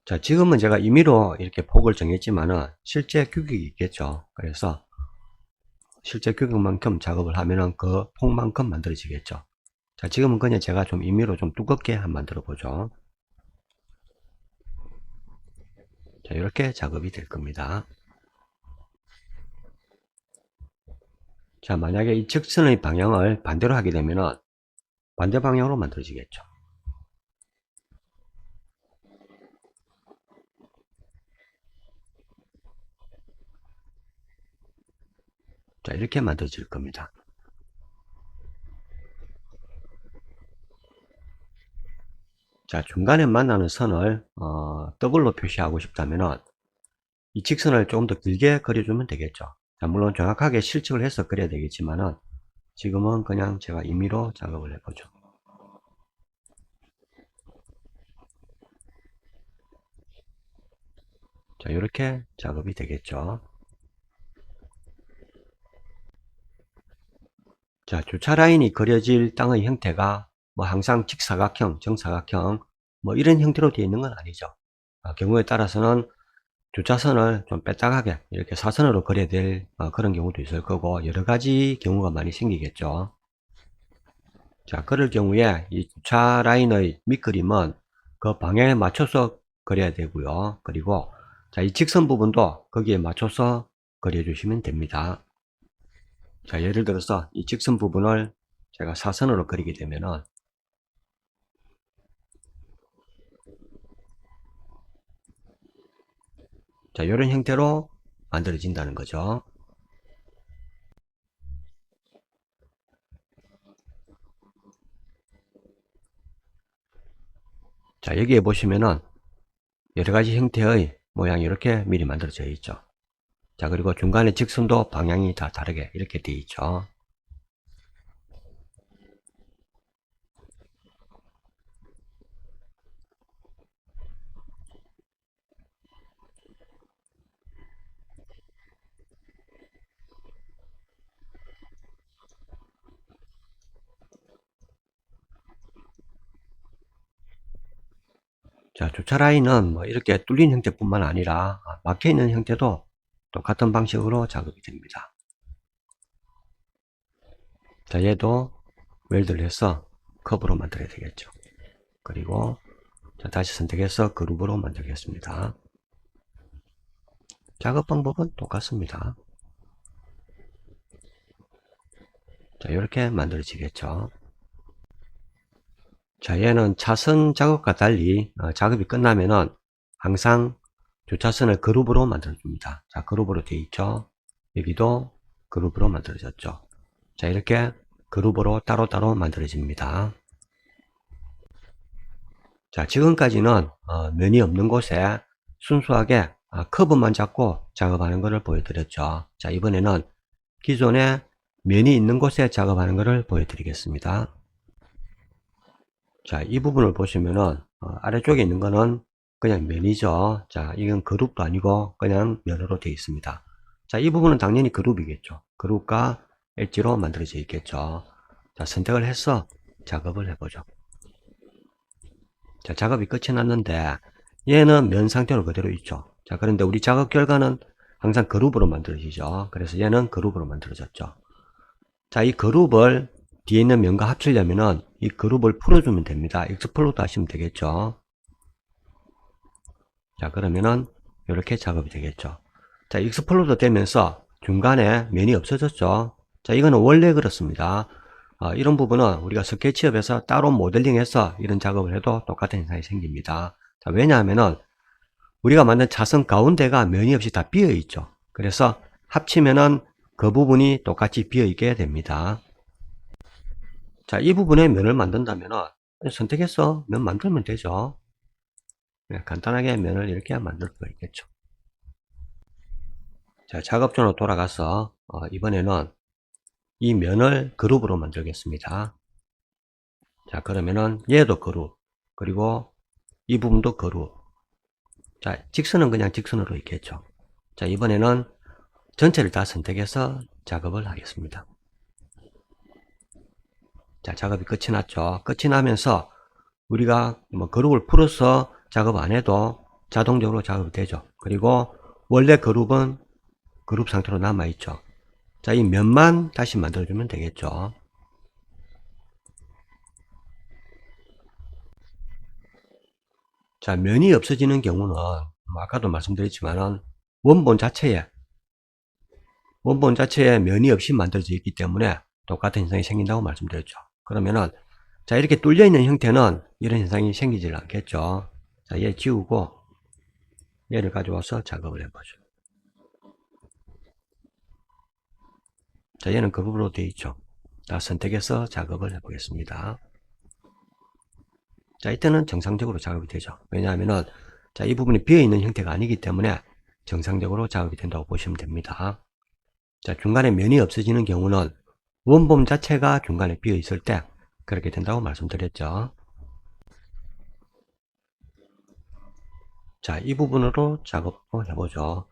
자, 지금은 제가 임의로 이렇게 폭을 정했지만은 실제 규격이 있겠죠. 그래서 실제 규격만큼 작업을 하면은 그 폭만큼 만들어지겠죠. 자, 지금은 그냥 제가 좀 임의로 좀 두껍게 한번 만들어 보죠. 자, 이렇게 작업이 될 겁니다. 자, 만약에 이 직선의 방향을 반대로 하게 되면은 반대 방향으로 만들어지겠죠. 자, 이렇게 만들어질 겁니다. 자, 중간에 만나는 선을 더블로 표시하고 싶다면은 이 직선을 조금 더 길게 그려주면 되겠죠. 자, 물론 정확하게 실측을 해서 그려야 되겠지만은 지금은 그냥 제가 임의로 작업을 해보죠. 자, 이렇게 작업이 되겠죠. 자, 주차 라인이 그려질 땅의 형태가 뭐 항상 직사각형, 정사각형 뭐 이런 형태로 되어 있는 건 아니죠. 경우에 따라서는 주차선을 좀 빼딱하게 이렇게 사선으로 그려야 될 그런 경우도 있을 거고 여러 가지 경우가 많이 생기겠죠. 자, 그럴 경우에 이 주차 라인의 밑그림은 그 방향에 맞춰서 그려야 되고요. 그리고 자, 이 직선 부분도 거기에 맞춰서 그려주시면 됩니다. 자, 예를 들어서 이 직선 부분을 제가 사선으로 그리게 되면은 자, 이런 형태로 만들어진다는 거죠. 자, 여기에 보시면은 여러 가지 형태의 모양이 이렇게 미리 만들어져 있죠. 자, 그리고 중간에 직선도 방향이 다 다르게 이렇게 되어 있죠. 자, 주차 라인은 뭐 이렇게 뚫린 형태뿐만 아니라 막혀 있는 형태도 똑같은 방식으로 작업이 됩니다. 자, 얘도 웰드를 해서 커브로 만들어야 되겠죠. 그리고 자, 다시 선택해서 그룹으로 만들겠습니다. 작업 방법은 똑같습니다. 자, 이렇게 만들어지겠죠. 자, 얘는 차선 작업과 달리 작업이 끝나면은 항상 주차선을 그룹으로 만들어줍니다. 자, 그룹으로 되어 있죠. 여기도 그룹으로 만들어졌죠. 자, 이렇게 그룹으로 따로따로 만들어집니다. 자, 지금까지는 면이 없는 곳에 순수하게 커브만 잡고 작업하는 것을 보여드렸죠. 자, 이번에는 기존에 면이 있는 곳에 작업하는 것을 보여드리겠습니다. 자, 이 부분을 보시면은 아래쪽에 있는 거는 그냥 면이죠. 자, 이건 그룹도 아니고 그냥 면으로 되어 있습니다. 자, 이 부분은 당연히 그룹이겠죠. 그룹과 엣지로 만들어져 있겠죠. 자, 선택을 해서 작업을 해보죠. 자, 작업이 끝이 났는데 얘는 면 상태로 그대로 있죠. 자, 그런데 우리 작업 결과는 항상 그룹으로 만들어지죠. 그래서 얘는 그룹으로 만들어졌죠. 자, 이 그룹을 뒤에 있는 면과 합치려면은 이 그룹을 풀어주면 됩니다. 익스플로드 하시면 되겠죠. 자, 그러면은 이렇게 작업이 되겠죠. 자, 익스플로드 되면서 중간에 면이 없어졌죠. 자, 이거는 원래 그렇습니다. 이런 부분은 우리가 스케치업에서 따로 모델링해서 이런 작업을 해도 똑같은 현상이 생깁니다. 자, 왜냐하면은 우리가 만든 차선 가운데가 면이 없이 다 비어 있죠. 그래서 합치면은 그 부분이 똑같이 비어 있게 됩니다. 자, 이 부분에 면을 만든다면은 선택해서 면 만들면 되죠. 간단하게 면을 이렇게 만들 수가 있겠죠. 자, 작업존으로 돌아가서 이번에는 이 면을 그룹으로 만들겠습니다. 자, 그러면은 얘도 그룹, 그리고 이 부분도 그룹. 자, 직선은 그냥 직선으로 있겠죠. 자, 이번에는 전체를 다 선택해서 작업을 하겠습니다. 자, 작업이 끝이 났죠. 끝이 나면서 우리가 뭐 그룹을 풀어서 작업 안 해도 자동적으로 작업이 되죠. 그리고 원래 그룹은 그룹 상태로 남아 있죠. 자, 이 면만 다시 만들어주면 되겠죠. 자, 면이 없어지는 경우는 뭐 아까도 말씀드렸지만은 원본 자체에 면이 없이 만들어져 있기 때문에 똑같은 현상이 생긴다고 말씀드렸죠. 그러면은 자, 이렇게 뚫려 있는 형태는 이런 현상이 생기질 않겠죠. 자, 얘 지우고 얘를 가져와서 작업을 해보죠. 자, 얘는 그룹으로 되어 있죠. 자, 선택해서 작업을 해보겠습니다. 자, 이때는 정상적으로 작업이 되죠. 왜냐하면은 자, 이 부분이 비어있는 형태가 아니기 때문에 정상적으로 작업이 된다고 보시면 됩니다. 자, 중간에 면이 없어지는 경우는 원본 자체가 중간에 비어있을 때 그렇게 된다고 말씀드렸죠. 자, 이 부분으로 작업을 해보죠.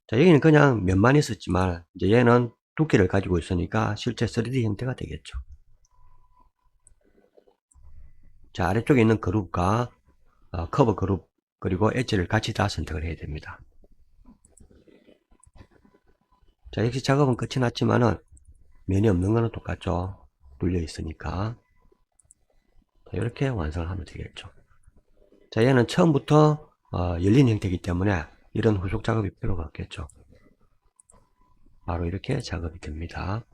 자, 여기는 그냥 면만 있었지만 이제 얘는 두께를 가지고 있으니까 실제 3D 형태가 되겠죠. 자, 아래쪽에 있는 그룹과 커브 그룹 그리고 엣지를 같이 다 선택을 해야 됩니다. 자, 역시 작업은 끝이 났지만은 면이 없는 거는 똑같죠. 뚫려 있으니까. 자, 이렇게 완성을 하면 되겠죠. 자, 얘는 처음부터 열린 형태이기 때문에 이런 후속 작업이 필요가 없겠죠. 바로 이렇게 작업이 됩니다.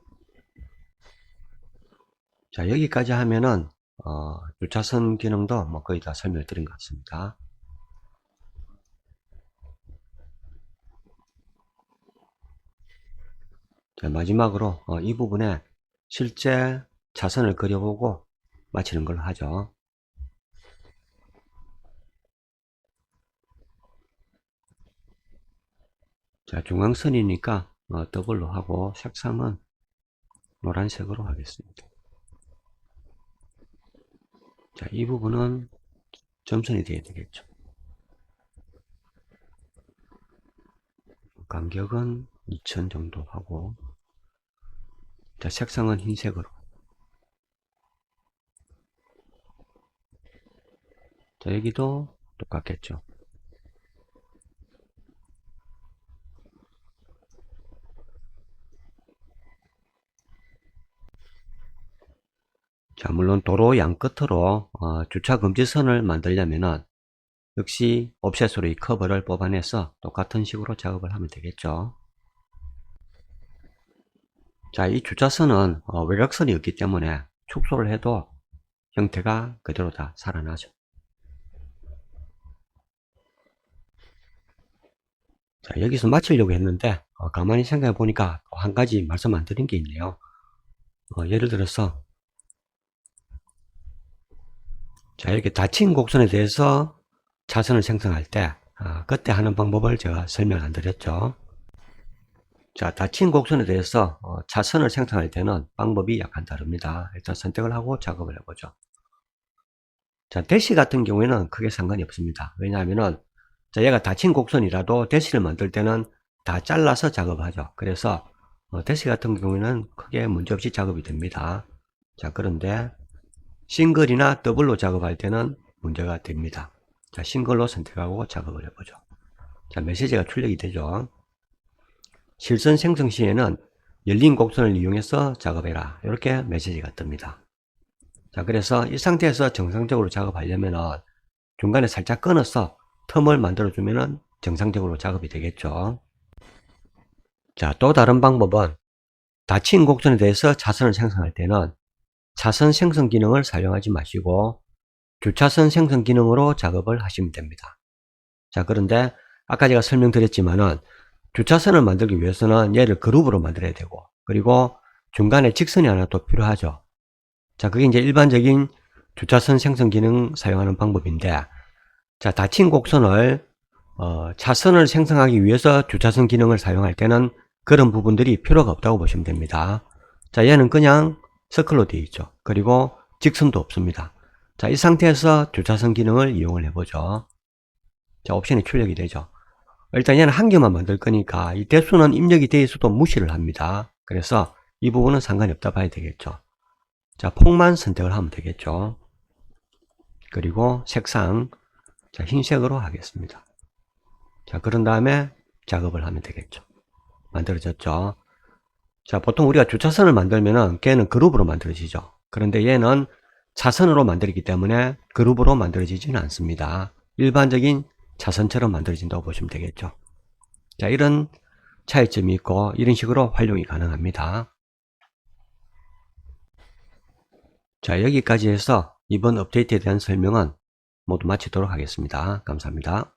자, 여기까지 하면은 주차선 기능도 뭐 거의 다 설명을 드린 것 같습니다. 자, 마지막으로 이 부분에 실제 차선을 그려보고 마치는 걸로 하죠. 자, 중앙선이니까 더블로 하고 색상은 노란색으로 하겠습니다. 자, 이 부분은 점선이 되어야 되겠죠. 간격은 2000 정도 하고, 자, 색상은 흰색으로. 자, 여기도 똑같겠죠. 자, 물론 도로 양끝으로 주차 금지선을 만들려면은 역시 옵셋으로 이 커브를 뽑아내서 똑같은 식으로 작업을 하면 되겠죠. 자, 이 주차선은 외곽선이 없기 때문에 축소를 해도 형태가 그대로 다 살아나죠. 자, 여기서 마치려고 했는데 가만히 생각해 보니까 한 가지 말씀 안 드린 게 있네요. 예를 들어서 자, 이렇게 닫힌 곡선에 대해서 차선을 생성할 때 그때 하는 방법을 제가 설명 안 드렸죠. 자, 닫힌 곡선에 대해서 차선을 생성할 때는 방법이 약간 다릅니다. 일단 선택을 하고 작업을 해보죠. 자, 대시 같은 경우에는 크게 상관이 없습니다. 왜냐하면은 자, 얘가 닫힌 곡선이라도 대시를 만들 때는 다 잘라서 작업하죠. 그래서 대시 같은 경우에는 크게 문제없이 작업이 됩니다. 자, 그런데 싱글이나 더블로 작업할 때는 문제가 됩니다. 자, 싱글로 선택하고 작업을 해보죠. 자, 메시지가 출력이 되죠. 실선 생성 시에는 열린 곡선을 이용해서 작업해라. 이렇게 메시지가 뜹니다. 자, 그래서 이 상태에서 정상적으로 작업하려면은 중간에 살짝 끊어서 텀을 만들어주면은 정상적으로 작업이 되겠죠. 자, 또 다른 방법은 닫힌 곡선에 대해서 차선을 생성할 때는 차선 생성 기능을 사용하지 마시고 주차선 생성 기능으로 작업을 하시면 됩니다. 자, 그런데 아까 제가 설명드렸지만은 주차선을 만들기 위해서는 얘를 그룹으로 만들어야 되고, 그리고 중간에 직선이 하나 또 필요하죠. 자, 그게 이제 일반적인 주차선 생성 기능 사용하는 방법인데, 자, 닫힌 곡선을 차선을 생성하기 위해서 주차선 기능을 사용할 때는 그런 부분들이 필요가 없다고 보시면 됩니다. 자, 얘는 그냥 서클로 되어 있죠. 그리고 직선도 없습니다. 자, 이 상태에서 주차선 기능을 이용을 해보죠. 자, 옵션이 출력이 되죠. 일단 얘는 한 개만 만들 거니까 이 대수는 입력이 되어 있어도 무시를 합니다. 그래서 이 부분은 상관이 없다 봐야 되겠죠. 자, 폭만 선택을 하면 되겠죠. 그리고 색상, 자, 흰색으로 하겠습니다. 자, 그런 다음에 작업을 하면 되겠죠. 만들어졌죠. 자, 보통 우리가 주차선을 만들면은 걔는 그룹으로 만들어지죠. 그런데 얘는 차선으로 만들기 때문에 그룹으로 만들어지지는 않습니다. 일반적인 차선처럼 만들어진다고 보시면 되겠죠. 자, 이런 차이점이 있고 이런 식으로 활용이 가능합니다. 자, 여기까지 해서 이번 업데이트에 대한 설명은 모두 마치도록 하겠습니다. 감사합니다.